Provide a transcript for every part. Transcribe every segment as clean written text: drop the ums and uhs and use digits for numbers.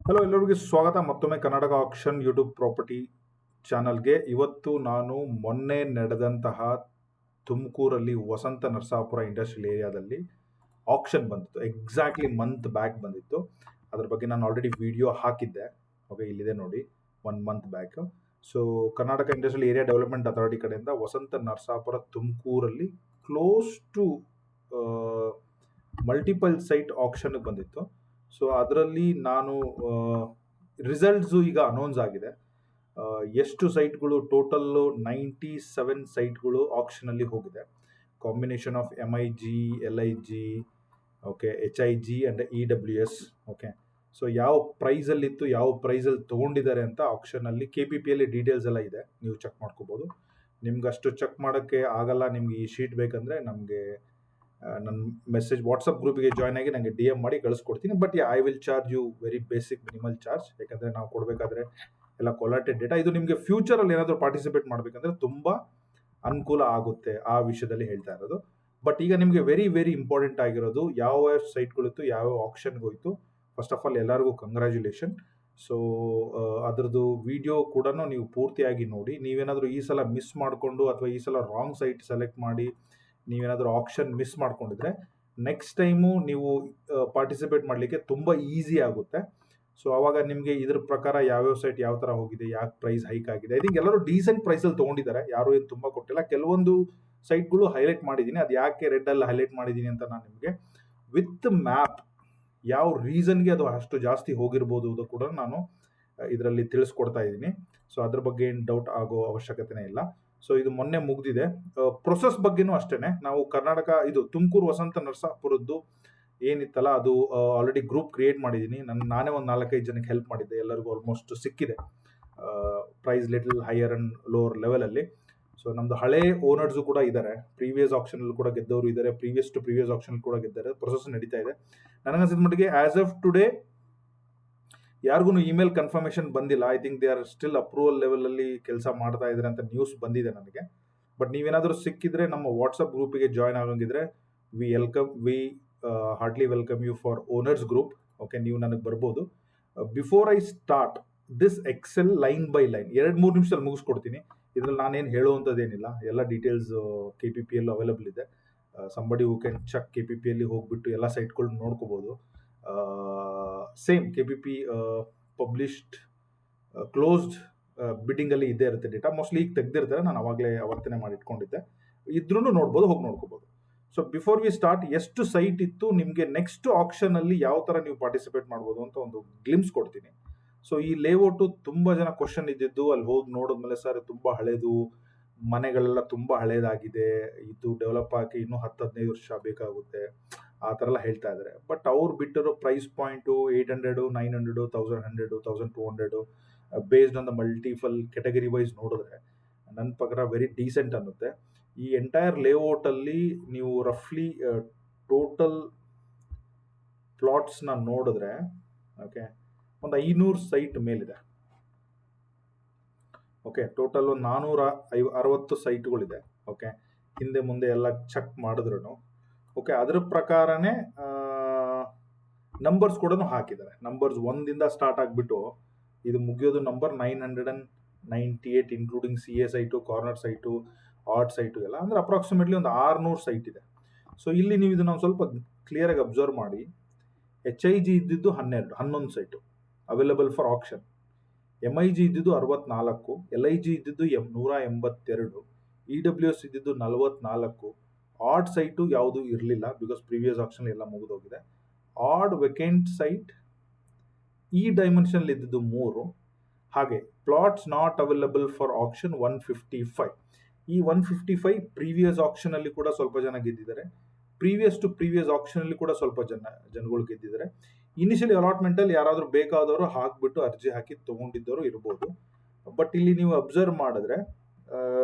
Hello, ಎಲ್ಲರಿಗೂ ಸ್ವಾಗತ ಮತ್ತೊಮ್ಮೆ ಕರ್ನಾಟಕ ಆಕ್ಷನ್ ಯೂಟ್ಯೂಬ್ ಪ್ರಾಪರ್ಟಿ ಚಾನಲ್ಗೆ. ಇವತ್ತು ನಾನು ಮೊನ್ನೆ ನಡೆದಂತಹ ತುಮಕೂರಲ್ಲಿ ವಸಂತ ನರಸಾಪುರ ಇಂಡಸ್ಟ್ರಿಯಲ್ ಏರಿಯಾದಲ್ಲಿ ಆಕ್ಷನ್ ಬಂದಿತ್ತು. ಎಕ್ಸಾಕ್ಟ್ಲಿ ಮಂತ್ ಬ್ಯಾಕ್ ಬಂದಿತ್ತು. ಅದ್ರ ಬಗ್ಗೆ ನಾನು ಆಲ್ರೆಡಿ ವಿಡಿಯೋ ಹಾಕಿದ್ದೆ. ಓಕೆ, ಇಲ್ಲಿದೆ ನೋಡಿ, 1 month back. So Karnataka industrial area development authority ಕಡೆಯಿಂದ ವಸಂತ ನರಸಾಪುರ ತುಮಕೂರಲ್ಲಿ ಕ್ಲೋಸ್ ಟು ಮಲ್ಟಿಪಲ್ ಸೈಟ್ ಆಕ್ಷನ್ಗೆ ಬಂದಿತ್ತು. ಸೊ ಅದರಲ್ಲಿ ನಾನು ರಿಸಲ್ಟ್ಸು ಈಗ ಅನೌನ್ಸ್ ಆಗಿದೆ. ಎಷ್ಟು ಸೈಟ್ಗಳು ಟೋಟಲ್ಲು 97 ಸೈಟ್ಗಳು ಆಕ್ಷನಲ್ಲಿ ಹೋಗಿದೆ. Combination of MIG, LIG, okay, HIG and EWS. Okay, so ಯಾವ ಪ್ರೈಸಲ್ಲಿತ್ತು, ಯಾವ ಪ್ರೈಸಲ್ಲಿ ತೊಗೊಂಡಿದ್ದಾರೆ ಅಂತ ಆಕ್ಷನಲ್ಲಿ KPPಯಲ್ಲಿ ಡೀಟೇಲ್ಸ್ ಎಲ್ಲ ಇದೆ, ನೀವು ಚೆಕ್ ಮಾಡ್ಕೋಬೋದು. ನಿಮ್ಗೆ ಅಷ್ಟು ಚೆಕ್ ಮಾಡೋಕ್ಕೆ ಆಗಲ್ಲ, ನಿಮ್ಗೆ ಈ ಶೀಟ್ ಬೇಕಂದರೆ ನಮಗೆ ನನ್ನ ಮೆಸೇಜ್ ವಾಟ್ಸಪ್ ಗ್ರೂಪಿಗೆ ಜಾಯ್ನ್ ಆಗಿ ನನಗೆ DM ಮಾಡಿ ಕಳಿಸ್ಕೊಡ್ತೀನಿ. But I will charge you very basic minimal charge, ಯಾಕಂದರೆ ನಾವು ಕೊಡಬೇಕಾದ್ರೆ ಎಲ್ಲ ಕೊಲಾಟೆಡ್ ಡೇಟಾ. ಇದು ನಿಮಗೆ ಫ್ಯೂಚರಲ್ಲಿ ಏನಾದರೂ ಪಾರ್ಟಿಸಿಪೇಟ್ ಮಾಡಬೇಕಂದ್ರೆ ತುಂಬ ಅನುಕೂಲ ಆಗುತ್ತೆ, ಆ ವಿಷಯದಲ್ಲಿ ಹೇಳ್ತಾ ಇರೋದು. ಬಟ್ ಈಗ ನಿಮಗೆ ವೆರಿ ವೆರಿ ಇಂಪಾರ್ಟೆಂಟ್ ಆಗಿರೋದು ಯಾವ ಸೈಟ್ಗಳಿತ್ತು, ಯಾವ ಆಕ್ಷನ್ಗೆ ಹೋಯಿತು. ಫಸ್ಟ್ ಆಫ್ ಆಲ್ ಎಲ್ಲರಿಗೂ ಕಂಗ್ರ್ಯಾಚುಲೇಷನ್. ಸೊ ಅದರದ್ದು ವಿಡಿಯೋ ಕೂಡ ನೀವು ಪೂರ್ತಿಯಾಗಿ ನೋಡಿ. ನೀವೇನಾದರೂ ಈ ಸಲ ಮಿಸ್ ಮಾಡಿಕೊಂಡು ಅಥವಾ ಈ ಸಲ ರಾಂಗ್ ಸೈಟ್ ಸೆಲೆಕ್ಟ್ ಮಾಡಿ ನೀವೇನಾದರೂ ಆಕ್ಷನ್ ಮಿಸ್ ಮಾಡ್ಕೊಂಡಿದ್ರೆ ನೆಕ್ಸ್ಟ್ ಟೈಮು ನೀವು ಪಾರ್ಟಿಸಿಪೇಟ್ ಮಾಡಲಿಕ್ಕೆ ತುಂಬ ಈಸಿ ಆಗುತ್ತೆ. ಸೊ ಆವಾಗ ನಿಮಗೆ ಇದ್ರ ಪ್ರಕಾರ ಯಾವ್ಯಾವ ಸೈಟ್ ಯಾವ ಥರ ಹೋಗಿದೆ, ಯಾಕೆ ಪ್ರೈಸ್ ಹೈಕ್ ಆಗಿದೆ. ಐ ಥಿಂಕ್ ಎಲ್ಲರೂ ಡೀಸೆಂಟ್ ಪ್ರೈಸಲ್ಲಿ ತೊಗೊಂಡಿದ್ದಾರೆ, ಯಾರು ಏನು ತುಂಬ ಕೊಟ್ಟಿಲ್ಲ. ಕೆಲವೊಂದು ಸೈಟ್ಗಳು ಹೈಲೈಟ್ ಮಾಡಿದ್ದೀನಿ, ಅದು ಯಾಕೆ ರೆಡ್ಡಲ್ಲಿ ಹೈಲೈಟ್ ಮಾಡಿದ್ದೀನಿ ಅಂತ ನಾನು ನಿಮಗೆ ವಿತ್ ಮ್ಯಾಪ್ ಯಾವ ರೀಸನ್ಗೆ ಅದು ಅಷ್ಟು ಜಾಸ್ತಿ ಹೋಗಿರ್ಬೋದು ಅದು ಕೂಡ ನಾನು ಇದರಲ್ಲಿ ತಿಳಿಸ್ಕೊಡ್ತಾ ಇದ್ದೀನಿ. ಸೊ ಅದ್ರ ಬಗ್ಗೆ ಏನು ಡೌಟ್ ಆಗೋ ಅವಶ್ಯಕತೆನೇ ಇಲ್ಲ. ಸೊ ಇದು ಮೊನ್ನೆ ಮುಗ್ದಿದೆ. ಪ್ರೊಸೆಸ್ ಬಗ್ಗೆನೂ ಅಷ್ಟೇ, ನಾವು ಕರ್ನಾಟಕ ಇದು ತುಮಕೂರು ವಸಂತ ನರಸಾಪುರದ್ದು ಏನಿತ್ತಲ್ಲ ಅದು ಆಲ್ರೆಡಿ ಗ್ರೂಪ್ ಕ್ರಿಯೇಟ್ ಮಾಡಿದ್ದೀನಿ. ನಾನೇ ಒಂದು 4-5 ಜನಕ್ಕೆ ಹೆಲ್ಪ್ ಮಾಡಿದ್ದೆ, ಎಲ್ಲರಿಗೂ ಆಲ್ಮೋಸ್ಟ್ ಸಿಕ್ಕಿದೆ price little higher and lower ಲೆವೆಲಲ್ಲಿ. ಸೊ ನಮ್ಮದು ಹಳೆ ಓನರ್ಸು ಕೂಡ ಇದ್ದಾರೆ, ಪ್ರೀವಿಯಸ್ ಆಕ್ಷನಲ್ಲಿ ಕೂಡ ಗೆದ್ದವರು ಇದ್ದಾರೆ, ಪ್ರೀವಿಯಸ್ ಟು ಪ್ರೀವಿಯಸ್ ಆಕ್ಷನ್ ಕೂಡ ಗೆದ್ದಾರೆ. ಪ್ರೊಸೆಸ್ ನಡೀತಾ ಇದೆ. ನನಗನ್ಸಿದ ಮಟ್ಟಿಗೆ ಆಸ್ ಆಫ್ ಟುಡೇ ಯಾರಿಗೂ ಇಮೇಲ್ ಕನ್ಫರ್ಮೇಷನ್ ಬಂದಿಲ್ಲ. I think they are still approval ಲೆವೆಲಲ್ಲಿ ಕೆಲಸ ಮಾಡ್ತಾ ಇದ್ದಾರೆ ಅಂತ ನ್ಯೂಸ್ ಬಂದಿದೆ ನನಗೆ. ಬಟ್ ನೀವೇನಾದರೂ ಸಿಕ್ಕಿದ್ರೆ ನಮ್ಮ ವಾಟ್ಸಪ್ ಗ್ರೂಪಿಗೆ ಜಾಯ್ನ್ ಆಗಂಗಿದ್ರೆ we heartily welcome you for owners group. Okay, ನೀವು ನನಗೆ ಬರ್ಬೋದು. Before I start this excel line by line 2-3 ನಿಮಿಷದಲ್ಲಿ ಮುಗಿಸ್ಕೊಡ್ತೀನಿ. ಇದರಲ್ಲಿ ನಾನೇನು ಹೇಳುವಂಥದ್ದೇನಿಲ್ಲ, ಎಲ್ಲ ಡೀಟೇಲ್ಸ್ KPPಯಲ್ಲಿ ಅವೈಲಬಲ್ ಇದೆ. ಸಂಬಡಿ ಹೂ ಕ್ಯಾನ್ ಚೆಕ್ KPPಯಲ್ಲಿ ಹೋಗ್ಬಿಟ್ಟು ಎಲ್ಲ ಸೈಟ್ಗಳು ನೋಡ್ಕೋಬೋದು. ಸೇಮ್ KPP ಪಬ್ಲಿಷ್ಡ್ ಕ್ಲೋಸ್ಡ್ ಬಿಡ್ಡಿಂಗಲ್ಲಿ ಇದ್ದೇ ಇರುತ್ತೆ ಡೇಟಾ. ಮೋಸ್ಟ್ಲಿ ಈಗ ತೆಗೆದಿರ್ತಾರೆ, ನಾನು ಅವಾಗಲೇ ಆವರ್ತನೆ ಮಾಡಿ ಇಟ್ಕೊಂಡಿದ್ದೆ. ಇದ್ರೂ ನೋಡ್ಬೋದು, ಹೋಗಿ ನೋಡ್ಕೋಬೋದು. ಸೊ ಬಿಫೋರ್ ವಿ ಸ್ಟಾರ್ಟ್ ಎಷ್ಟು ಸೈಟ್ ಇತ್ತು, ನಿಮಗೆ ನೆಕ್ಸ್ಟ್ ಆಕ್ಷನಲ್ಲಿ ಯಾವ ಥರ ನೀವು ಪಾರ್ಟಿಸಿಪೇಟ್ ಮಾಡ್ಬೋದು ಅಂತ ಒಂದು ಗ್ಲಿಮ್ಸ್ ಕೊಡ್ತೀನಿ. ಸೊ ಈ ಲೇಔಟು ತುಂಬ ಜನ ಕ್ವಶನ್ ಇದ್ದಿದ್ದು, ಅಲ್ಲಿ ಹೋಗಿ ನೋಡಿದ್ಮೇಲೆ ಸರ್ ತುಂಬ ಹಳೇದು, ಮನೆಗಳೆಲ್ಲ ತುಂಬ ಹಳೇದಾಗಿದೆ, ಇದು ಡೆವಲಪ್ ಆಗಿ ಇನ್ನೂ 10-15 ವರ್ಷ ಬೇಕಾಗುತ್ತೆ, ಆ ಥರ ಎಲ್ಲ ಹೇಳ್ತಾ ಇದ್ದಾರೆ. ಬಟ್ ಅವ್ರು ಬಿಟ್ಟಿರೋ price point 800, 900, 1100, 1200 based on the multiple category wise ನೋಡಿದ್ರೆ ನನ್ನ ಪ್ರಕಾರ ವೆರಿ ಡೀಸೆಂಟ್ ಅನ್ನುತ್ತೆ. ಈ ಎಂಟೈರ್ ಲೇಔಟಲ್ಲಿ ನೀವು ರಫ್ಲಿ ಟೋಟಲ್ ಪ್ಲಾಟ್ಸ್ನ ನೋಡಿದ್ರೆ ಓಕೆ ಒಂದು 500 ಸೈಟ್ ಮೇಲಿದೆ. ಓಕೆ, ಟೋಟಲ್ ಒಂದು 460 ಸೈಟ್ಗಳಿದೆ. ಓಕೆ, ಹಿಂದೆ ಮುಂದೆ ಎಲ್ಲ ಚೆಕ್ ಮಾಡಿದ್ರು ಓಕೆ ಅದರ ಪ್ರಕಾರನೇ ನಂಬರ್ಸ್ ಕೂಡ ಹಾಕಿದ್ದಾರೆ. ನಂಬರ್ಸ್ 1 ಸ್ಟಾರ್ಟ್ ಆಗಿಬಿಟ್ಟು ಇದು ಮುಗಿಯೋದು number 998 including CA site, corner site, art site ಎಲ್ಲ, ಅಂದರೆ ಅಪ್ರಾಕ್ಸಿಮೇಟ್ಲಿ ಒಂದು 600 ಸೈಟ್ ಇದೆ. ಸೊ ಇಲ್ಲಿ ನೀವು ಇದನ್ನು ಸ್ವಲ್ಪ ಕ್ಲಿಯರಾಗಿ ಅಬ್ಸರ್ವ್ ಮಾಡಿ. HIG ಇದ್ದಿದ್ದು 11 site available for action, MIG ಇದ್ದಿದ್ದು 64, LIG ಇದ್ದಿದ್ದು 182, EWS ಇದ್ದಿದ್ದು 44. ಆಡ್ ಸೈಟು ಯಾವುದು ಇರಲಿಲ್ಲ, ಬಿಕಾಸ್ ಪ್ರೀವಿಯಸ್ ಆಕ್ಷನ್ ಎಲ್ಲ ಮುಗಿದೋಗಿದೆ. ಆಡ್ ವೆಕೆಂಟ್ ಸೈಟ್ ಈ ಡೈಮೆನ್ಷನ್ ಇದ್ದಿದ್ದು 3. ಹಾಗೆ plots not available for action 155. ಈ 155 ಪ್ರೀವಿಯಸ್ ಆಕ್ಷನಲ್ಲಿ ಕೂಡ ಸ್ವಲ್ಪ ಜನ ಗೆದ್ದಿದ್ದಾರೆ, ಪ್ರೀವಿಯಸ್ ಟು ಪ್ರೀವಿಯಸ್ ಆಕ್ಷನಲ್ಲಿ ಕೂಡ ಸ್ವಲ್ಪ ಜನಗಳು ಗೆದ್ದಿದ್ದಾರೆ. ಇನಿಷಿಯಲಿ ಅಲಾಟ್ಮೆಂಟಲ್ಲಿ ಯಾರಾದರೂ ಬೇಕಾದವರು ಹಾಕ್ಬಿಟ್ಟು ಅರ್ಜಿ ಹಾಕಿ ತೊಗೊಂಡಿದ್ದವರು ಇರ್ಬೋದು. ಬಟ್ ಇಲ್ಲಿ ನೀವು ಅಬ್ಸರ್ವ್ ಮಾಡಿದ್ರೆ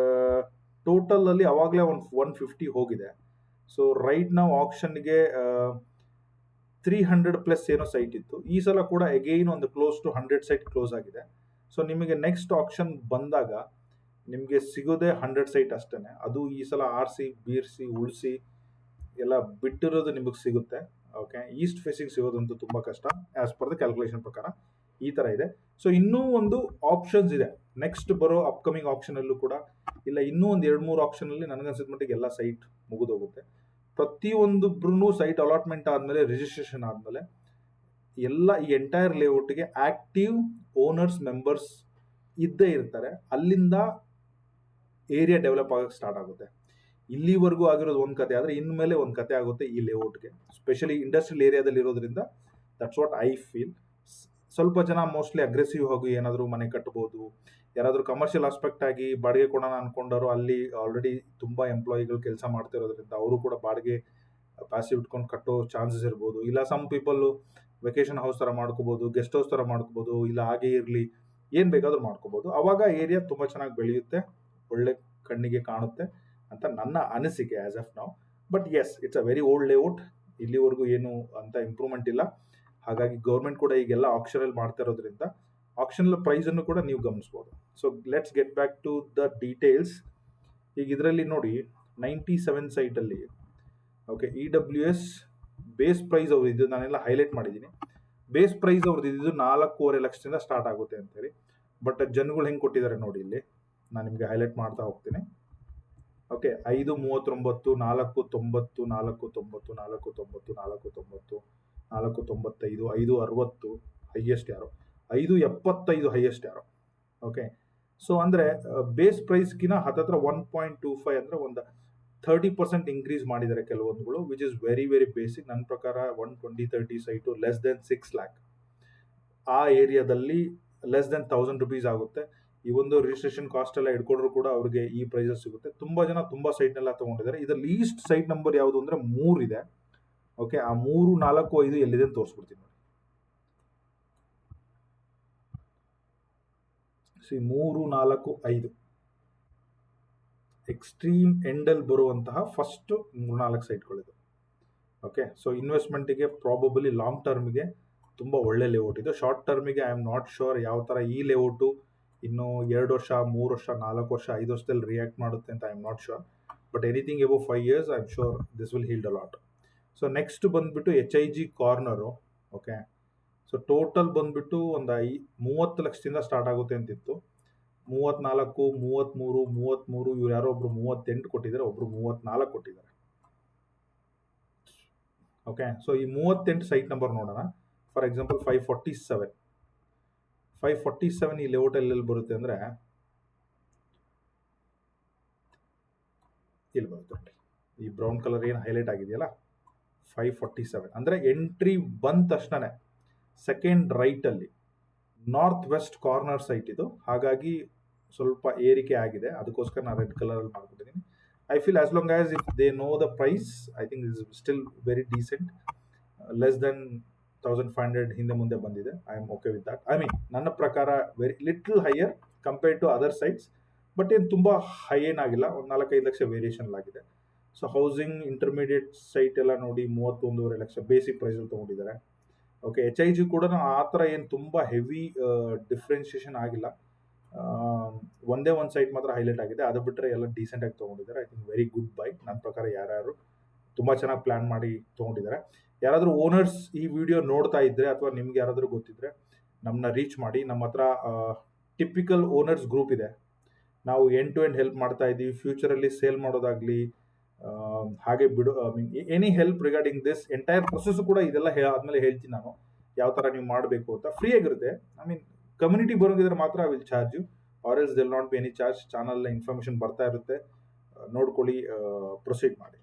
ಟೋಟಲಲ್ಲಿ ಅವಾಗಲೇ ಒಂದು 150 ಹೋಗಿದೆ. ಸೊ ರೈಟ್ ನಾವು ಆಕ್ಷನ್ಗೆ 300+ ಏನೋ ಸೈಟ್ ಇತ್ತು. ಈ ಸಲ ಕೂಡ ಅಗೈನ್ ಒಂದು ಕ್ಲೋಸ್ ಟು 100 ಸೈಟ್ ಕ್ಲೋಸ್ ಆಗಿದೆ. ಸೊ ನಿಮಗೆ ನೆಕ್ಸ್ಟ್ ಆಕ್ಷನ್ ಬಂದಾಗ ನಿಮಗೆ ಸಿಗೋದೇ 100 ಸೈಟ್ ಅಷ್ಟೇ. ಅದು ಈ ಸಲ ಆರಿಸಿ ಬೀರಿಸಿ ಉಳಿಸಿ ಎಲ್ಲ ಬಿಟ್ಟಿರೋದು ನಿಮಗೆ ಸಿಗುತ್ತೆ. ಓಕೆ, ಈಸ್ಟ್ ಫೇಸಿಂಗ್ ಸಿಗೋದಂತೂ ತುಂಬ ಕಷ್ಟ ಆ್ಯಸ್ ಪರ್ ದ ಕ್ಯಾಲ್ಕುಲೇಷನ್ ಪ್ರಕಾರ. ಈ ಥರ ಇದೆ. ಸೊ ಇನ್ನೂ ಒಂದು ಆಪ್ಷನ್ಸ್ ಇದೆ ನೆಕ್ಸ್ಟ್ ಬರೋ ಅಪ್ಕಮಿಂಗ್ ಆಪ್ಷನಲ್ಲೂ ಕೂಡ. ಇಲ್ಲ ಇನ್ನೂ ಒಂದು 2-3 ಆಪ್ಷನಲ್ಲಿ ನನಗನ್ಸಿದ ಮಟ್ಟಿಗೆ ಎಲ್ಲ ಸೈಟ್ ಮುಗಿದೋಗುತ್ತೆ. ಪ್ರತಿಯೊಂದೊಬ್ರು ಸೈಟ್ ಅಲಾಟ್ಮೆಂಟ್ ಆದಮೇಲೆ, ರಿಜಿಸ್ಟ್ರೇಷನ್ ಆದಮೇಲೆ ಎಲ್ಲ ಈ ಎಂಟೈರ್ ಲೇಔಟ್ಗೆ ಆಕ್ಟಿವ್ ಓನರ್ಸ್ ಮೆಂಬರ್ಸ್ ಇದ್ದೇ ಇರ್ತಾರೆ. ಅಲ್ಲಿಂದ ಏರಿಯಾ ಡೆವಲಪ್ ಆಗಕ್ಕೆ ಸ್ಟಾರ್ಟ್ ಆಗುತ್ತೆ. ಇಲ್ಲಿವರೆಗೂ ಆಗಿರೋದು ಒಂದು ಕತೆ ಆದರೆ ಇನ್ಮೇಲೆ ಒಂದು ಕತೆ ಆಗುತ್ತೆ ಈ ಲೇಔಟ್ಗೆ, ಸ್ಪೆಷಲಿ ಇಂಡಸ್ಟ್ರಿಯಲ್ ಏರಿಯಾದಲ್ಲಿ ಇರೋದ್ರಿಂದ. That's what I feel. ಸ್ವಲ್ಪ ಜನ ಮೋಸ್ಟ್ಲಿ ಅಗ್ರೆಸಿವ್ ಆಗಿ ಏನಾದರೂ ಮನೆ ಕಟ್ಬೋದು, ಯಾರಾದರೂ ಕಮರ್ಷಿಯಲ್ ಆಸ್ಪೆಕ್ಟ್ ಆಗಿ ಬಾಡಿಗೆ ಕೊಡೋಣ ಅನ್ಕೊಂಡವರು ಅಲ್ಲಿ ಆಲ್ರೆಡಿ ತುಂಬ ಎಂಪ್ಲಾಯಿಗಳು ಕೆಲಸ ಮಾಡ್ತಿರೋದ್ರಿಂದ ಅವರು ಕೂಡ ಬಾಡಿಗೆ ಪ್ಯಾಸಿವ್ ಇಟ್ಕೊಂಡು ಕಟ್ಟೋ ಚಾನ್ಸಸ್ ಇರ್ಬೋದು. ಇಲ್ಲ ಸಮ್ ಪೀಪಲ್ಲು ವೆಕೇಶನ್ ಹೌಸ್ ಥರ ಮಾಡ್ಕೋಬೋದು, ಗೆಸ್ಟ್ ಹೌಸ್ ಥರ ಮಾಡ್ಕೋಬೋದು, ಇಲ್ಲ ಹಾಗೆ ಇರಲಿ ಏನು ಬೇಕಾದರೂ ಮಾಡ್ಕೋಬೋದು. ಆವಾಗ ಏರಿಯಾ ತುಂಬ ಚೆನ್ನಾಗಿ ಬೆಳೆಯುತ್ತೆ, ಒಳ್ಳೆ ಕಣ್ಣಿಗೆ ಕಾಣುತ್ತೆ ಅಂತ ನನ್ನ ಅನಿಸಿಕೆ ಆಸ್ ಆಫ್ ನಾವು. But yes, it's a very old layout. ಇಲ್ಲಿವರೆಗೂ ಏನು ಅಂತ ಇಂಪ್ರೂವ್ಮೆಂಟ್ ಇಲ್ಲ. ಹಾಗಾಗಿ ಗೌರ್ಮೆಂಟ್ ಕೂಡ ಈಗೆಲ್ಲ ಆಕ್ಷನಲ್ಲಿ ಮಾಡ್ತಾ ಇರೋದ್ರಿಂದ ಆಕ್ಷನಲ್ ಪ್ರೈಸನ್ನು ಕೂಡ ನೀವು ಗಮನಿಸ್ಬೋದು. So let's get back to the details. ಈಗ ಇದರಲ್ಲಿ ನೋಡಿ 97 ಸೈಟಲ್ಲಿ ಓಕೆ EWS ಬೇಸ್ ಪ್ರೈಸ್ ಅವ್ರು ಇದು ನಾನೆಲ್ಲ ಹೈಲೈಟ್ ಮಾಡಿದ್ದೀನಿ. ಬೇಸ್ ಪ್ರೈಸ್ ಅವ್ರದ್ದು ಇದು 4.5 ಲಕ್ಷದಿಂದ ಸ್ಟಾರ್ಟ್ ಆಗುತ್ತೆ ಅಂತೇಳಿ. ಬಟ್ ಜನಗಳು ಹೆಂಗೆ ಕೊಟ್ಟಿದ್ದಾರೆ ನೋಡಿ, ಇಲ್ಲಿ ನಾನು ನಿಮಗೆ ಹೈಲೈಟ್ ಮಾಡ್ತಾ ಹೋಗ್ತೀನಿ. ಓಕೆ 539, 490, 490, 490, 490, 495, 560 ಹೈಯೆಸ್ಟ್ ಯಾರು, 575 ಹೈಯೆಸ್ಟ್ ಯಾರು. ಓಕೆ, ಸೊ ಅಂದರೆ ಬೇಸ್ ಪ್ರೈಸ್ಗಿನ ಹತ್ತತ್ರ 1.25 ಅಂದರೆ ಒಂದು 30% ಇನ್ಕ್ರೀಸ್ ಮಾಡಿದ್ದಾರೆ ಕೆಲವೊಂದುಗಳು, which is very very basic. ನನ್ನ ಪ್ರಕಾರ 120-30 ಸೈಟು ಲೆಸ್ ದೆನ್ 6 lakh ಆ ಏರಿಯಾದಲ್ಲಿ ಲೆಸ್ ದೆನ್ 1000 rupees ಆಗುತ್ತೆ. ಈ ಒಂದು ರಿಜಿಸ್ಟ್ರೇಷನ್ ಕಾಸ್ಟ್ ಎಲ್ಲ ಇಟ್ಕೊಂಡ್ರು ಕೂಡ ಅವ್ರಿಗೆ ಈ ಪ್ರೈಸಸ್ ಸಿಗುತ್ತೆ. ತುಂಬ ಜನ ತುಂಬ ಸೈಟ್ನೆಲ್ಲ ತೊಗೊಂಡಿದ್ದಾರೆ. ಇದರ ಲೀಸ್ಟ್ ಸೈಟ್ ನಂಬರ್ ಯಾವುದು ಅಂದರೆ 3 ಇದೆ. ಓಕೆ, ಆ 3, 4, 5 ಎಲ್ಲಿದೆ ಅಂತ ತೋರಿಸ್ಬಿಡ್ತೀನಿ ನೋಡಿ. 3, 4, 5 ಎಕ್ಸ್ಟ್ರೀಮ್ ಎಂಡಲ್ಲಿ ಬರುವಂತಹ ಫಸ್ಟ್ 3-4 ಸೈಟ್ಗಳಿದೆ. ಓಕೆ, ಸೊ ಇನ್ವೆಸ್ಟ್ಮೆಂಟಿಗೆ ಪ್ರಾಬಬಲಿ ಲಾಂಗ್ ಟರ್ಮ್ಗೆ ತುಂಬ ಒಳ್ಳೆ ಲೇಔಟ್ ಇದು. ಶಾರ್ಟ್ ಟರ್ಮಿಗೆ ಐ ಆಮ್ ನಾಟ್ ಶೋರ್ ಯಾವ ಥರ ಈ ಲೇಔಟು ಇನ್ನು 2 ವರ್ಷ, 3 ವರ್ಷ, 4 ವರ್ಷ, 5 ವರ್ಷದಲ್ಲಿ ರಿಯಾಕ್ಟ್ ಮಾಡುತ್ತೆ ಅಂತ I am not sure. But anything above 5 years I am sure this will healed a lot. So next ಬಂದುಬಿಟ್ಟು HIG corner. Okay, so total ಬಂದುಬಿಟ್ಟು ಒಂದು 30 ಲಕ್ಷದಿಂದ ಸ್ಟಾರ್ಟ್ ಆಗುತ್ತೆ ಅಂತಿತ್ತು. 34, 33, 33, ಇವ್ರು ಯಾರೋ ಒಬ್ರು 38 ಕೊಟ್ಟಿದ್ದಾರೆ, ಒಬ್ರು 34 ಕೊಟ್ಟಿದ್ದಾರೆ. ಓಕೆ, ಸೊ ಈ 38 ಸೈಟ್ ನಂಬರ್ ನೋಡೋಣ. ಫಾರ್ ಎಕ್ಸಾಂಪಲ್ 547 ಈ ಲೇಔಟ್ ಎಲ್ಲಿ ಬರುತ್ತೆ ಅಂದರೆ ಇಲ್ಲಿ ಬರುತ್ತೆ ನೋಡಿ, ಈ ಬ್ರೌನ್ ಕಲರ್ ಏನು ಹೈಲೈಟ್ ಆಗಿದೆಯಲ್ಲ 547 ಅಂದರೆ ಎಂಟ್ರಿ ಬಂದ ತಕ್ಷಣ ಸೆಕೆಂಡ್ ರೈಟಲ್ಲಿ ನಾರ್ತ್ ವೆಸ್ಟ್ ಕಾರ್ನರ್ ಸೈಟ್ ಇದು. ಹಾಗಾಗಿ ಸ್ವಲ್ಪ ಏರಿಕೆ ಆಗಿದೆ, ಅದಕ್ಕೋಸ್ಕರ ನಾನು ರೆಡ್ ಕಲರಲ್ಲಿ ಮಾಡ್ಬಿಟ್ಟಿದ್ದೀನಿ. I feel as long as if they know the price, I think is still very decent. Less than 1500 ಹಿಂದೆ ಮುಂದೆ ಬಂದಿದೆ. I am okay with that. I mean ನನ್ನ ಪ್ರಕಾರ very little higher compared to other sites, but ಏನು ತುಂಬ high ಏನಾಗಿಲ್ಲ, ಒಂದು 4-5 lakh variation ಆಗಿದೆ. ಸೊ ಹೌಸಿಂಗ್ ಇಂಟರ್ಮೀಡಿಯೇಟ್ ಸೈಟ್ ಎಲ್ಲ ನೋಡಿ 31.5 ಲಕ್ಷ ಬೇಸಿಕ್ ಪ್ರೈಸಲ್ಲಿ ತೊಗೊಂಡಿದ್ದಾರೆ. ಓಕೆ, HIG ಕೂಡ ಆ ಥರ ಏನು ತುಂಬ ಹೆವಿ ಡಿಫ್ರೆನ್ಷಿಯೇಷನ್ ಆಗಿಲ್ಲ. ಒಂದೇ ಒಂದು ಸೈಟ್ ಮಾತ್ರ ಹೈಲೈಟ್ ಆಗಿದೆ, ಅದು ಬಿಟ್ಟರೆ ಎಲ್ಲ ಡೀಸೆಂಟಾಗಿ ತೊಗೊಂಡಿದ್ದಾರೆ. I think very good buy. ನನ್ನ ಪ್ರಕಾರ ಯಾರ್ಯಾರು ತುಂಬ ಚೆನ್ನಾಗಿ ಪ್ಲ್ಯಾನ್ ಮಾಡಿ ತೊಗೊಂಡಿದ್ದಾರೆ. ಯಾರಾದರೂ ಓನರ್ಸ್ ಈ ವಿಡಿಯೋ ನೋಡ್ತಾ ಇದ್ದರೆ ಅಥವಾ ನಿಮ್ಗೆ ಯಾರಾದರೂ ಗೊತ್ತಿದ್ದರೆ ನಮ್ಮನ್ನ ರೀಚ್ ಮಾಡಿ. ನಮ್ಮ ಹತ್ರ ಟಿಪಿಕಲ್ ಓನರ್ಸ್ ಗ್ರೂಪ್ ಇದೆ. ನಾವು ಎಂಡ್ ಟು ಎಂಡ್ ಹೆಲ್ಪ್ ಮಾಡ್ತಾ ಇದ್ದೀವಿ. ಫ್ಯೂಚರಲ್ಲಿ ಸೇಲ್ ಮಾಡೋದಾಗಲಿ, ಹಾಗೆ ಬಿಡು any help regarding this entire process ಕೂಡ ಇದೆಲ್ಲ ಆದಮೇಲೆ ಹೇಳ್ತೀನಿ ನಾನು ಯಾವ ಥರ ನೀವು ಮಾಡಬೇಕು ಅಂತ. ಫ್ರೀ ಆಗಿರುತ್ತೆ. ಐ ಮೀನ್ ಕಮ್ಯುನಿಟಿ ಬರೋಂಗಿದ್ರೆ ಮಾತ್ರ I will charge you, or else there'll not be any charge. Channel information ಬರ್ತಾ ಇರುತ್ತೆ, ನೋಡ್ಕೊಳ್ಳಿ, ಪ್ರೊಸೀಡ್ ಮಾಡಿ.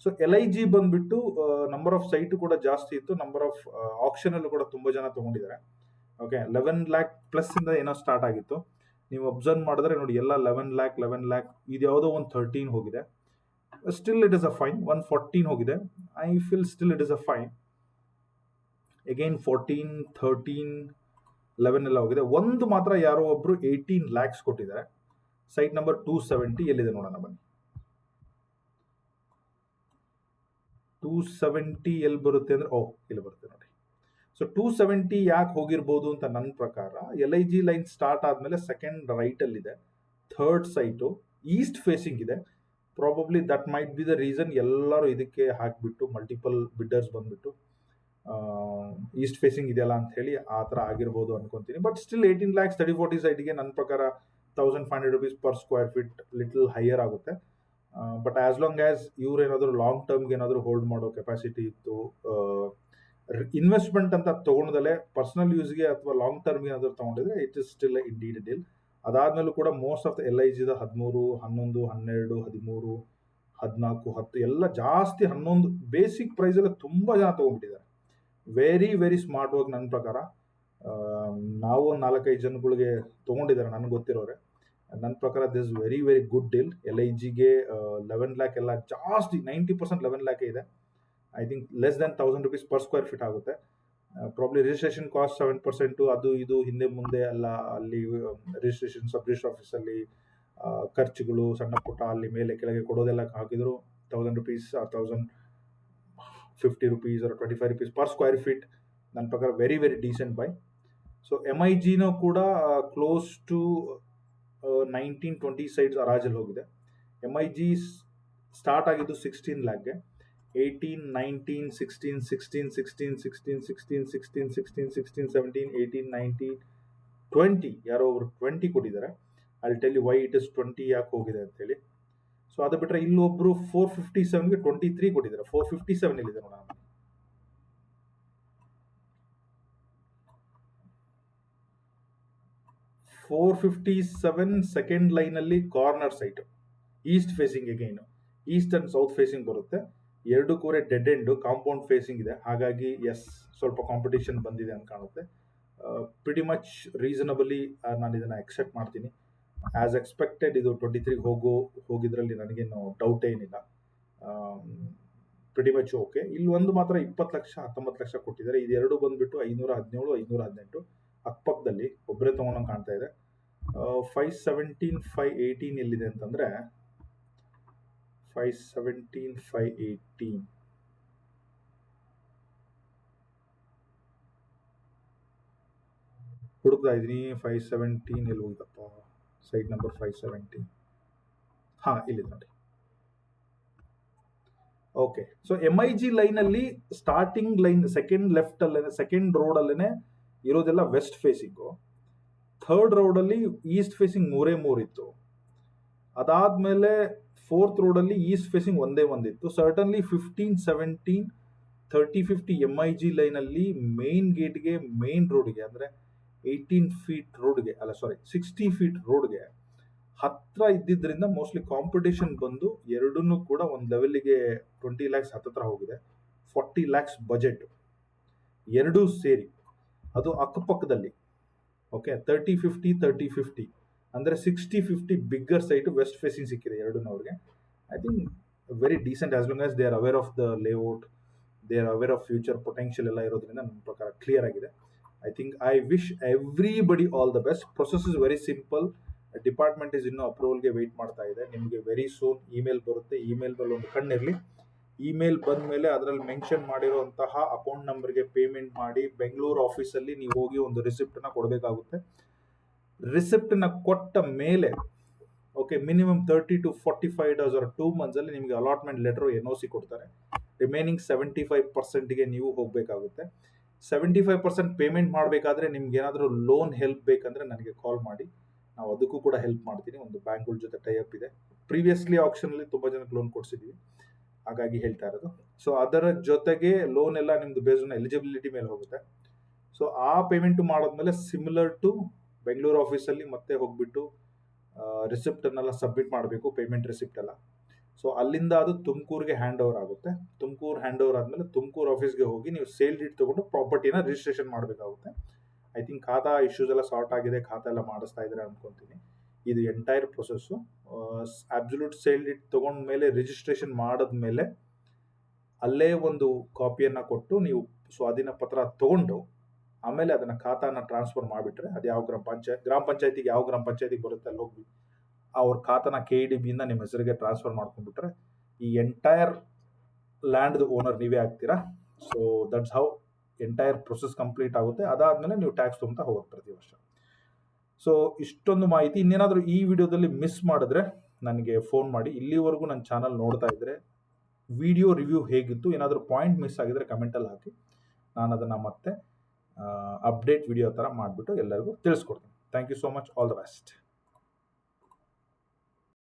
ಸೊ LIG ಬಂದುಬಿಟ್ಟು ನಂಬರ್ ಆಫ್ ಸೈಟು ಕೂಡ ಜಾಸ್ತಿ ಇತ್ತು, ನಂಬರ್ ಆಫ್ ಆಕ್ಷನಲ್ಲೂ ಕೂಡ ತುಂಬ ಜನ ತೊಗೊಂಡಿದ್ದಾರೆ. ಓಕೆ, 11 lakh ಪ್ಲಸ್ಸಿಂದ ಏನೋ ಸ್ಟಾರ್ಟ್ ಆಗಿತ್ತು. ನೀವು ಅಬ್ಸರ್ವ್ ಮಾಡಿದ್ರೆ ನೋಡಿ ಎಲ್ಲ 11 lakh ಇದು ಯಾವುದೋ ಒಂದು 13 ಹೋಗಿದೆ. Still it is a fine. 114 ಹೋಗಿದೆ. I feel still it is a fine. Again 14, 13, 11 ಎಲ್ಲ ಹೋಗಿದೆ. ಒಂದು ಮಾತ್ರ ಯಾರೋ ಒಬ್ರು 18 lakhs ಕೊಟ್ಟಿದ್ದಾರೆ. ಸೈಟ್ ನಂಬರ್ 270 ಎಲ್ಲಿದೆ ನೋಡೋಣ ಬನ್ನಿ. 270 ಎಲ್ಲಿ ಬರುತ್ತೆ ಅಂದರೆ ಇಲ್ಲಿ ಬರುತ್ತೆ ನೋಡಿ. ಸೊ 270 ಯಾಕೆ ಹೋಗಿರ್ಬೋದು ಅಂತ ನನ್ನ ಪ್ರಕಾರ, LIG ಲೈನ್ ಸ್ಟಾರ್ಟ್ ಆದಮೇಲೆ ಸೆಕೆಂಡ್ ರೈಟಲ್ಲಿದೆ, ಥರ್ಡ್ ಸೈಟು ಈಸ್ಟ್ ಫೇಸಿಂಗ್ ಇದೆ. Probably that might be the reason ಎಲ್ಲರೂ ಇದಕ್ಕೆ ಹಾಕಿಬಿಟ್ಟು ಮಲ್ಟಿಪಲ್ ಬಿಡ್ಡರ್ಸ್ ಬಂದುಬಿಟ್ಟು ಈಸ್ಟ್ ಫೇಸಿಂಗ್ ಇದೆಯಲ್ಲ ಅಂತ ಹೇಳಿ ಆ ಥರ ಆಗಿರ್ಬೋದು ಅನ್ಕೊಂತೀನಿ. ಬಟ್ ಸ್ಟಿಲ್ 18 lakhs 30-40 ಸೈಟ್ಗೆ ನನ್ನ ಪ್ರಕಾರ 1500 rupees per square feet little higher ಆಗುತ್ತೆ. ಬಟ್ ಆಸ್ ಲಾಂಗ್ ಆಸ್ ಇವ್ರೇನಾದರೂ ಲಾಂಗ್ ಟರ್ಮ್ಗೆ ಏನಾದರೂ ಹೋಲ್ಡ್ ಮಾಡೋ ಕೆಪಾಸಿಟಿ ಇತ್ತು, ಇನ್ವೆಸ್ಟ್ಮೆಂಟ್ ಅಂತ ತೊಗೊಂಡದಲ್ಲೇ ಪರ್ಸನಲ್ ಯೂಸ್ಗೆ ಅಥವಾ ಲಾಂಗ್ ಟರ್ಮ್ಗೆ ಏನಾದರೂ ತೊಗೊಂಡಿದ್ರೆ it is still indeed deal. ಅದಾದ್ಮೇಲೂ ಕೂಡ ಮೋಸ್ಟ್ ಆಫ್ ದ LIGದ 13, 11, 12, 13, 14, 10 ಎಲ್ಲ ಜಾಸ್ತಿ 11 ಬೇಸಿಕ್ ಪ್ರೈಸಲ್ಲಿ ತುಂಬ ಜನ ತೊಗೊಂಡ್ಬಿಟ್ಟಿದ್ದಾರೆ. ವೆರಿ ವೆರಿ ಸ್ಮಾರ್ಟ್ ವರ್ಕ್ ನನ್ನ ಪ್ರಕಾರ. ನಾವು 4-5 ಜನಗಳಿಗೆ ತೊಗೊಂಡಿದ್ದಾರೆ ನನಗೆ ಗೊತ್ತಿರೋರೆ. ನನ್ನ ಪ್ರಕಾರ this very very good deal. LIGಗೆ 11 lakh ಎಲ್ಲ ಜಾಸ್ತಿ 90% 11 lakh ಇದೆ. I think less than 1000 rupees per square feet ಆಗುತ್ತೆ. ಪ್ರಾಬ್ಲಿ ರಿಜಿಸ್ಟ್ರೇಷನ್ ಕಾಸ್ಟ್ 7%, ಅದು ಇದು ಹಿಂದೆ ಮುಂದೆ ಎಲ್ಲ ಅಲ್ಲಿ ರಿಜಿಸ್ಟ್ರೇಷನ್ ಸಬ್ ರಿಜಿಸ್ಟ್ರ್ ಆಫೀಸಲ್ಲಿ ಖರ್ಚುಗಳು ಸಣ್ಣ ಪುಟ್ಟ ಅಲ್ಲಿ ಮೇಲೆ ಕೆಳಗೆ ಕೊಡೋದೆಲ್ಲ ಹಾಕಿದ್ರು 1000 rupees, 1050 rupees or 25 rupees per square feet ನನ್ನ ಪ್ರಕಾರ very very decent buy. So MIGನೂ ಕೂಡ ಕ್ಲೋಸ್ ಟು 19-20 ಸೈಟ್ಸ್ ಹರಾಜಲ್ಲಿ ಹೋಗಿದೆ. MIG ಸ್ಟಾರ್ಟ್ ಆಗಿದ್ದು 16 lakhಗೆ, 18, 19, 16, 16, 16, 16, 16, 16, 16, 16, 17, 18, 19, 20 ಯಾರೋ ಒಬ್ರು 20 ಕೊಟ್ಟಿದ್ದಾರೆ. I tell you why it is 20 ಯಾಕೆ ಹೋಗಿದೆ ಅಂತೇಳಿ. ಸೊ ಅದು ಬಿಟ್ಟರೆ ಇಲ್ಲೊಬ್ರು 457ಗೆ 23 ಕೊಟ್ಟಿದ್ದಾರೆ. 457 ಇಲ್ಲಿದೆ ನೋಡೋಣ. 457 ಸೆಕೆಂಡ್ ಲೈನಲ್ಲಿ corner site, East facing again East and south facing ಬರುತ್ತೆ. 2 ಕೂರೆ ಡೆಡ್ ಎಂಡ್ ಕಾಂಪೌಂಡ್ ಫೇಸಿಂಗ್ ಇದೆ. ಹಾಗಾಗಿ ಎಸ್ ಸ್ವಲ್ಪ ಕಾಂಪಿಟೇಷನ್ ಬಂದಿದೆ ಅಂತ ಕಾಣುತ್ತೆ. ಪ್ರಿಟಿ ಮಚ್ ರೀಸನಬಲಿ ನಾನು ಇದನ್ನು ಎಕ್ಸೆಪ್ಟ್ ಮಾಡ್ತೀನಿ. ಆಸ್ ಎಕ್ಸ್ಪೆಕ್ಟೆಡ್ ಇದು 23ಗೆ ಹೋಗಿದ್ರಲ್ಲಿ ನನಗೇನು ಡೌಟ್ ಏನಿಲ್ಲ. Pretty much okay. ಇಲ್ಲಿ ಒಂದು ಮಾತ್ರ 20 ಲಕ್ಷ 19 ಲಕ್ಷ ಕೊಟ್ಟಿದ್ದಾರೆ. ಇದೆರಡು ಬಂದ್ಬಿಟ್ಟು 517 518 ಅಕ್ಕಪಕ್ಕದಲ್ಲಿ ಒಬ್ಬರೇ ತೊಗೊಂಡಂಗೆ ಕಾಣ್ತಾ ಇದೆ. 517 518 ಎಲ್ಲಿದೆ ಅಂತಂದರೆ 517 518 ಹುಡುಕ್ತಾ ಇದ್ದೀನಿ. 517 ಎಲ್ಲಿ ಹೋಗಿದ್ದಪ್ಪ? ಸೈಟ್ ನಂಬರ್ 517 ಹಾಂ ಇಲ್ಲಿದೆ ನೋಡಿ. ಓಕೆ, ಸೊ MIG ಲೈನಲ್ಲಿ ಸ್ಟಾರ್ಟಿಂಗ್ ಲೈನ್ ಸೆಕೆಂಡ್ ಲೆಫ್ಟ್ ಅಲ್ಲೇ ಸೆಕೆಂಡ್ ರೋಡ್ ಅಲ್ಲೇ ಇರೋದೆಲ್ಲ ವೆಸ್ಟ್ ಫೇಸಿಂಗು. ಥರ್ಡ್ ರೋಡಲ್ಲಿ ಈಸ್ಟ್ ಫೇಸಿಂಗ್ 3 ಇತ್ತು. ಅದಾದ್ಮೇಲೆ ಫೋರ್ತ್ ರೋಡಲ್ಲಿ ಈಸ್ಟ್ ಫೇಸಿಂಗ್ ಒಂದಿತ್ತು. ಸರ್ಟನ್ಲಿ 15, 17, 30, 50 MIG ಲೈನಲ್ಲಿ ಮೇನ್ ಗೇಟ್ಗೆ ಮೇನ್ ರೋಡ್ಗೆ ಅಂದರೆ 18 feet ರೋಡ್ಗೆ 60 feet ರೋಡ್ಗೆ ಹತ್ರ ಇದ್ದಿದ್ದರಿಂದ ಮೋಸ್ಟ್ಲಿ ಕಾಂಪಿಟೇಷನ್ ಬಂದು ಎರಡನ್ನೂ ಕೂಡ ಒಂದು ಲೆವೆಲ್ಗೆ 20 lakhs ಹತ್ರ ಹೋಗಿದೆ. 40 lakhs ಬಜೆಟ್ ಎರಡೂ ಸೇರಿ, ಅದು ಅಕ್ಕಪಕ್ಕದಲ್ಲಿ. ಓಕೆ, 30-50 30-50 ಅಂದರೆ 60-50 ಬಿಗ್ಗರ್ ಸೈಟು ವೆಸ್ಟ್ ಫೇಸಿಂಗ್ ಸಿಕ್ಕಿದೆ ಎರಡನ್ನೂ ಅವ್ರಿಗೆ. I think very decent as long as they are aware of the layout, they are aware of future potential ಎಲ್ಲ ಇರೋದ್ರಿಂದ ನನ್ನ ಪ್ರಕಾರ ಕ್ಲಿಯರ್ ಆಗಿದೆ. I think I wish everybody all the best. Process is very simple. Department is ಇನ್ನೂ ಅಪ್ರೂವಲ್ಗೆ weight ಮಾಡ್ತಾ ಇದೆ. ನಿಮಗೆ very soon email ಬರುತ್ತೆ. ಇಮೇಲ್ ಮೇಲೆ ಒಂದು ಕಣ್ಣಿರಲಿ. ಇಮೇಲ್ ಬಂದ ಮೇಲೆ ಅದರಲ್ಲಿ ಮೆನ್ಷನ್ ಮಾಡಿರುವಂತಹ ಅಕೌಂಟ್ ನಂಬರ್ಗೆ ಪೇಮೆಂಟ್ ಮಾಡಿ ಬೆಂಗಳೂರು ಆಫೀಸಲ್ಲಿ ನೀವು ಹೋಗಿ ಒಂದು ರಿಸಿಪ್ಟನ್ನ ಕೊಡಬೇಕಾಗುತ್ತೆ. ರಿಸಿಪ್ಟನ್ನ ಕೊಟ್ಟ ಮೇಲೆ okay, minimum 30 to 45 days or 2 months ಅಲ್ಲಿ ನಿಮಗೆ ಅಲಾಟ್ಮೆಂಟ್ ಲೆಟರ್ NOC ಕೊಡ್ತಾರೆ. ರಿಮೈನಿಂಗ್ 75%ಗೆ ನೀವು ಹೋಗಬೇಕಾಗುತ್ತೆ. 75% ಪೇಮೆಂಟ್ ಮಾಡಬೇಕಾದ್ರೆ ನಿಮ್ಗೆ ಏನಾದರೂ ಲೋನ್ ಹೆಲ್ಪ್ ಬೇಕಂದ್ರೆ ನನಗೆ ಕಾಲ್ ಮಾಡಿ, ನಾವು ಅದಕ್ಕೂ ಕೂಡ ಹೆಲ್ಪ್ ಮಾಡ್ತೀನಿ. ಒಂದು ಬ್ಯಾಂಕ್ಗಳ ಜೊತೆ ಟೈಅಪ್ ಇದೆ. ಪ್ರೀವಿಯಸ್ಲಿ ಆಪ್ಷನಲ್ಲಿ ತುಂಬ ಜನಕ್ಕೆ ಲೋನ್ ಕೊಡಿಸಿದ್ವಿ, ಹಾಗಾಗಿ ಹೇಳ್ತಾ ಇರೋದು. ಸೊ ಅದರ ಜೊತೆಗೆ ಲೋನ್ ಎಲ್ಲ ನಿಮ್ದು ಬೇಸ್ಡ್ ಆನ್ ಎಲಿಜಿಬಿಲಿಟಿ ಮೇಲೆ ಹೋಗುತ್ತೆ. ಸೊ ಆ ಪೇಮೆಂಟು ಮಾಡಾದ್ಮೇಲೆ ಸಿಮಿಲರ್ ಟು ಬೆಂಗಳೂರು ಆಫೀಸಲ್ಲಿ ಮತ್ತೆ ಹೋಗ್ಬಿಟ್ಟು ರಿಸಿಪ್ಟನ್ನೆಲ್ಲ ಸಬ್ಮಿಟ್ ಮಾಡಬೇಕು, ಪೇಮೆಂಟ್ ರಿಸಿಪ್ಟ್ ಎಲ್ಲ. ಸೊ ಅಲ್ಲಿಂದ ಅದು ತುಮಕೂರಿಗೆ ಹ್ಯಾಂಡ್ ಓವರ್ ಆಗುತ್ತೆ. ತುಮಕೂರು ಹ್ಯಾಂಡ್ ಓವರ್ ಆದಮೇಲೆ ತುಮಕೂರು ಆಫೀಸ್ಗೆ ಹೋಗಿ ನೀವು ಸೇಲ್ ಡೀಡ್ ತೊಗೊಂಡು ಪ್ರಾಪರ್ಟಿನ ರಿಜಿಸ್ಟ್ರೇಷನ್ ಮಾಡಬೇಕಾಗುತ್ತೆ. ಐ ಥಿಂಕ್ ಖಾತಾ ಇಶ್ಯೂಸ್ ಎಲ್ಲ ಸಾರ್ಟ್ ಆಗಿದೆ, ಖಾತಾ ಎಲ್ಲ ಮಾಡಿಸ್ತಾ ಇದ್ದಾರೆ ಅನ್ಕೊತೀನಿ. ಇದು entire process. Absolute sale deed ತೊಗೊಂಡ್ಮೇಲೆ ರಿಜಿಸ್ಟ್ರೇಷನ್ ಮಾಡಿದ್ಮೇಲೆ ಅಲ್ಲೇ ಒಂದು ಕಾಪಿಯನ್ನು ಕೊಟ್ಟು ನೀವು ಸ್ವಾಧೀನ ಪತ್ರ ತೊಗೊಂಡು ಆಮೇಲೆ ಅದನ್ನು ಖಾತಾನ ಟ್ರಾನ್ಸ್ಫರ್ ಮಾಡಿಬಿಟ್ರೆ, ಅದು ಯಾವ ಗ್ರಾಮ ಪಂಚಾಯತಿಗೆ ಯಾವ ಗ್ರಾಮ ಪಂಚಾಯತಿಗೆ ಬರುತ್ತೆ ಅಲ್ಲಿ ಹೋಗಿ ಅವ್ರ ಖಾತಾನ KEDBಯಿಂದ ನಿಮ್ಮ ಹೆಸರಿಗೆ ಟ್ರಾನ್ಸ್ಫರ್ ಮಾಡ್ಕೊಂಡ್ಬಿಟ್ರೆ ಈ ಎಂಟೈರ್ ಲ್ಯಾಂಡ್ದು ಓನರ್ ನೀವೇ ಆಗ್ತೀರಾ. So that's how entire process complete ಆಗುತ್ತೆ. ಅದಾದಮೇಲೆ ನೀವು ಟ್ಯಾಕ್ಸ್ ತೊಗೊತಾ ಹೋಗುತ್ತೆ ಪ್ರತಿ ವರ್ಷ. ಸೊ ಇಷ್ಟೊಂದು ಮಾಹಿತಿ. ಇನ್ನೇನಾದರೂ ಈ ವಿಡಿಯೋದಲ್ಲಿ ಮಿಸ್ ಮಾಡಿದ್ರೆ ನನಗೆ ಫೋನ್ ಮಾಡಿ. ಇಲ್ಲಿವರೆಗೂ ನನ್ನ ಚಾನಲ್ ನೋಡ್ತಾ ಇದ್ದರೆ ವಿಡಿಯೋ ರಿವ್ಯೂ ಹೇಗಿತ್ತು, ಏನಾದರೂ ಪಾಯಿಂಟ್ ಮಿಸ್ ಆಗಿದ್ರೆ ಕಮೆಂಟಲ್ಲಿ ಹಾಕಿ. ನಾನು ಅದನ್ನು ಮತ್ತೆ ಅಪ್ಡೇಟ್ ವಿಡಿಯೋ ಥರ ಮಾಡಿಬಿಟ್ಟು ಎಲ್ಲರಿಗೂ ತಿಳಿಸ್ಕೊಡ್ತೀನಿ. Thank you so much. All the best.